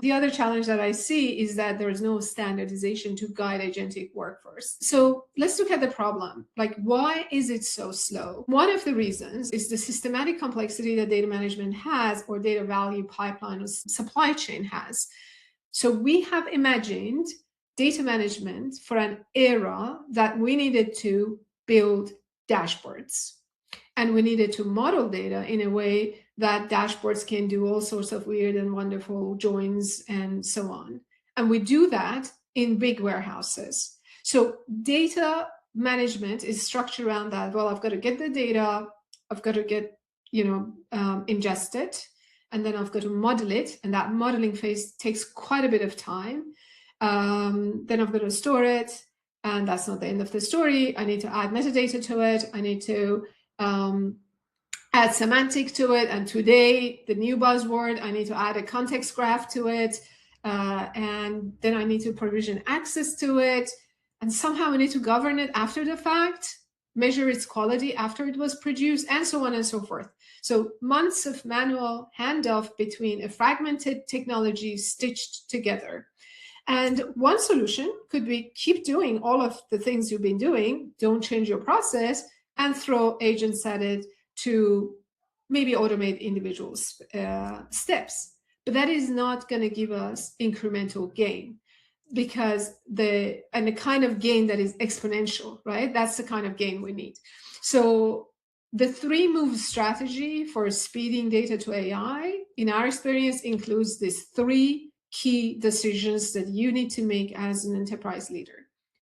The other challenge that I see is that there is no standardization to guide agentic workforce. So let's look at the problem. Like, why is it so slow? One of the reasons is the systematic complexity that data management has, or data value pipeline or supply chain has. So we have imagined data management for an era that we needed to build dashboards. And we needed to model data in a way that dashboards can do all sorts of weird and wonderful joins and so on. And we do that in big warehouses. So data management is structured around that. Well, I've got to get the data, I've got to get, ingest it, and then I've got to model it. And that modeling phase takes quite a bit of time. Then I've got to store it. And that's not the end of the story. I need to add metadata to it. I need to add semantic to it, and today the new buzzword, I need to add a context graph to it, and then I need to provision access to it, and somehow I need to govern it after the fact, measure its quality after it was produced, and so on and so forth. So months of manual handoff between a fragmented technology stitched together. And one solution could be keep doing all of the things you've been doing, don't change your process, and throw agents at it to maybe automate individual steps. But that is not going to give us incremental gain, because the kind of gain that is exponential, right? That's the kind of gain we need. So the 3-move strategy for speeding data to AI, in our experience, includes these 3 key decisions that you need to make as an enterprise leader.